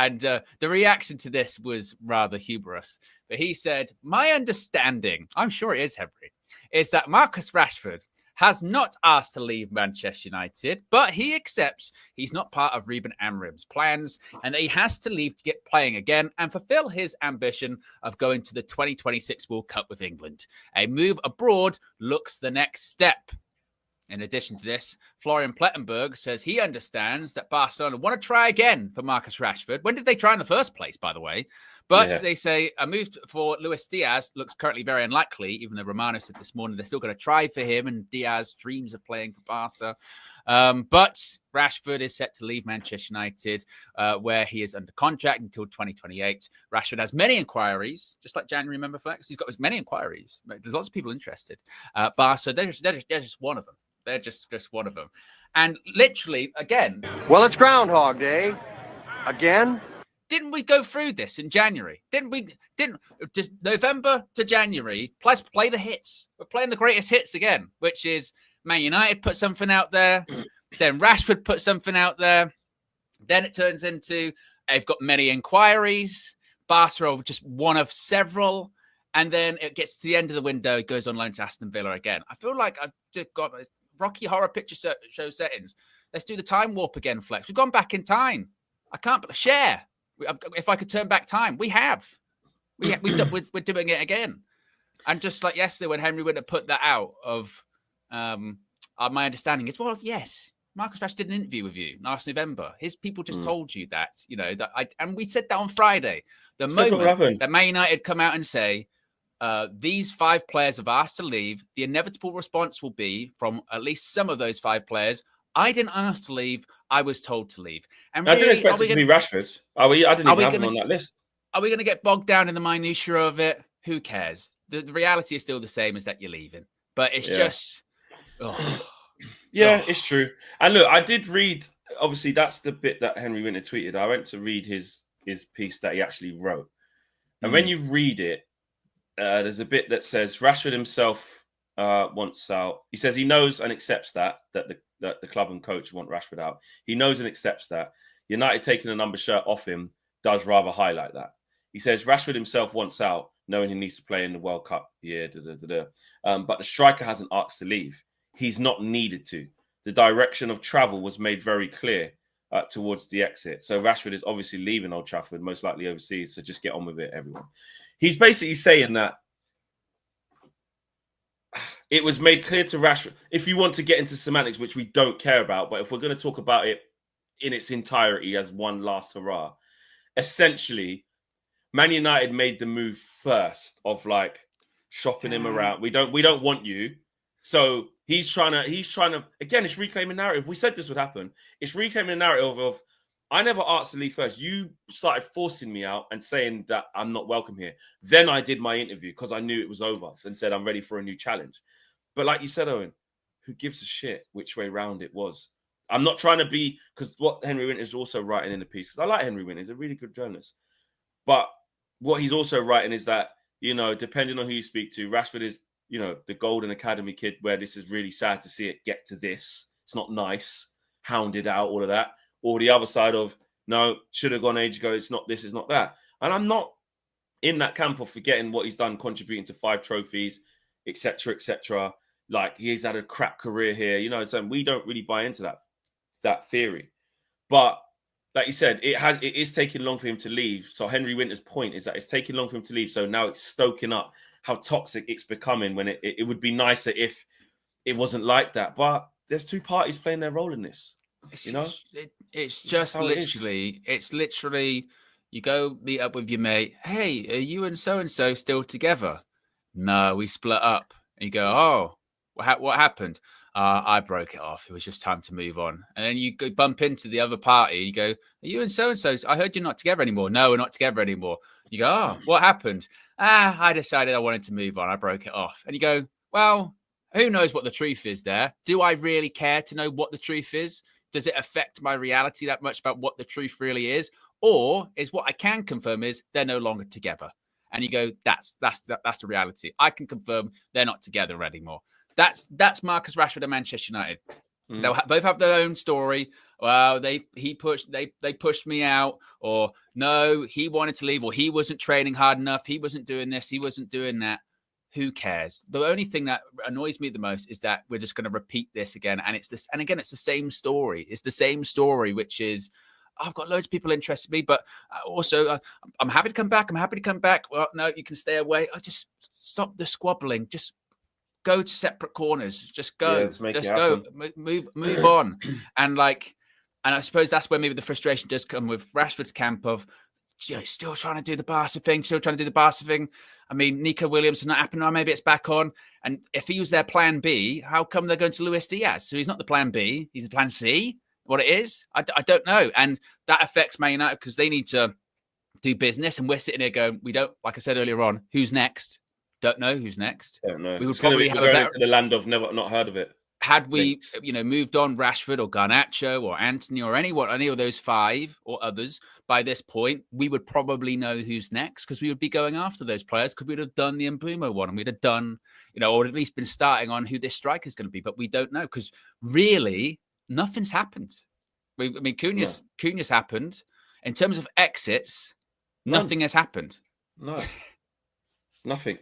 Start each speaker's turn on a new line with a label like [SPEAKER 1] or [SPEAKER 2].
[SPEAKER 1] And the reaction to this was rather humorous. But he said, my understanding, I'm sure it is, Henry, is that Marcus Rashford has not asked to leave Manchester United, but he accepts he's not part of Ruben Amorim's plans and that he has to leave to get playing again and fulfill his ambition of going to the 2026 World Cup with England. A move abroad looks the next step. In addition to this, Florian Plettenberg says he understands that Barcelona want to try again for Marcus Rashford. When did they try in the first place, by the way? But they say a move for Luis Diaz looks currently very unlikely, even though Romano said this morning they're still going to try for him and Diaz dreams of playing for Barca. But Rashford is set to leave Manchester United, where he is under contract until 2028. Rashford has many inquiries, just like January, remember, Flex? He's got many inquiries. There's lots of people interested. Barca, they're just one of them. They're just one of them. And literally, again...
[SPEAKER 2] Well, it's Groundhog Day. Again?
[SPEAKER 1] Didn't we go through this in January? Didn't just November to January, plus play the hits. We're playing the greatest hits again, which is Man United put something out there. Then Rashford put something out there. Then it turns into, they've got many inquiries. Barca are just one of several. And then it gets to the end of the window. It goes on loan to Aston Villa again. I feel like I've just got Rocky Horror Picture Show settings. Let's do the time warp again, Flex. We've gone back in time. I can't share. If I could turn back time, we have. We're doing it again. And just like yesterday when Henry Winter put that out of my understanding is, well, yes, Marcus Rashford did an interview with you last November. His people just told you that, and we said that on Friday. The moment that Man United come out and say, these 5 players have asked to leave, the inevitable response will be from at least some of those 5 players, I didn't ask to leave, I was told to leave. And
[SPEAKER 3] I didn't expect it to be Rashford. I didn't even have him on that list.
[SPEAKER 1] Are we going to get bogged down in the minutiae of it? Who cares? The reality is still the same as that you're leaving. But it's just...
[SPEAKER 3] It's true. And look, I did read, obviously, that's the bit that Henry Winter tweeted. I went to read his piece that he actually wrote. And when you read it, there's a bit that says Rashford himself wants out. He says he knows and accepts that the club and coach want Rashford out. He knows and accepts that. United taking a number shirt off him does rather highlight that. He says Rashford himself wants out, knowing he needs to play in the World Cup. But the striker hasn't asked to leave. He's not needed to. The direction of travel was made very clear towards the exit. So Rashford is obviously leaving Old Trafford, most likely overseas. So just get on with it, everyone. He's basically saying that it was made clear to Rashford, if you want to get into semantics, which we don't care about, but if we're going to talk about it in its entirety as one last hurrah, essentially, Man United made the move first of like shopping him around. We don't want you. So he's trying to, again, it's reclaiming narrative. We said this would happen. It's reclaiming the narrative of, I never asked to leave first. You started forcing me out and saying that I'm not welcome here. Then I did my interview because I knew it was over and said I'm ready for a new challenge. But like you said, Owen, who gives a shit which way round it was? I'm not trying to be, because what Henry Winter is also writing in the piece, because I like Henry Winter, he's a really good journalist. But what he's also writing is that, depending on who you speak to, Rashford is, the Golden Academy kid where this is really sad to see it get to this. It's not nice, hounded out, all of that. Or the other side of, no, should have gone age ago. It's not this, it's not that. And I'm not in that camp of forgetting what he's done, contributing to 5 trophies, etc., etc. Like, he's had a crap career here, so we don't really buy into that theory. But like you said, it is taking long for him to leave. So Henry Winter's point is that it's taking long for him to leave. So now it's stoking up how toxic it's becoming when it would be nicer if it wasn't like that. But there's 2 parties playing their role in this.
[SPEAKER 1] It's literally you go meet up with your mate. Hey, are you and so still together? No, we split up. And you go, oh, what happened? I broke it off. It was just time to move on. And then you go bump into the other party. You go, are you and so? I heard you're not together anymore. No, we're not together anymore. You go, oh, what happened? I decided I wanted to move on. I broke it off. And you go, well, who knows what the truth is there? Do I really care to know what the truth is? Does it affect my reality that much about what the truth really is? Or is what I can confirm is they're no longer together? And you go, that's the reality. I can confirm they're not together anymore. That's Marcus Rashford and Manchester United. They'll both have their own story well, they pushed me out, or no, he wanted to leave, or he wasn't training hard enough, he wasn't doing this, he wasn't doing that. Who cares? The only thing that annoys me the most is that we're just going to repeat this again, and it's this, and again, it's the same story. It's the same story, which is, I've got loads of people interested in me, but also I'm happy to come back. I'm happy to come back. Well, no, you can stay away. I just stop the squabbling. Just go to separate corners. Just go.
[SPEAKER 3] Yeah,
[SPEAKER 1] just go. Move on. And I suppose that's where maybe the frustration does come with Rashford's camp of, still trying to do the Barca thing. I mean, Nico Williams is not happening. Or maybe it's back on. And if he was their plan B, how come they're going to Luis Diaz? So he's not the plan B. He's the plan C. What it is, I don't know. And that affects Man United because they need to do business. And we're sitting here going, we don't, like I said earlier on, who's next? Don't know who's next.
[SPEAKER 3] Don't know.
[SPEAKER 1] We would probably have
[SPEAKER 3] a better into the land of never not heard of it.
[SPEAKER 1] Had we, moved on Rashford or Garnacho or Anthony or any of those five or others by this point, we would probably know who's next because we would be going after those players because we'd have done the Mbumo one and we'd have done, or at least been starting on who this striker is going to be. But we don't know because really nothing's happened. Cunha's happened. In terms of exits, nothing has happened.
[SPEAKER 3] No, nothing.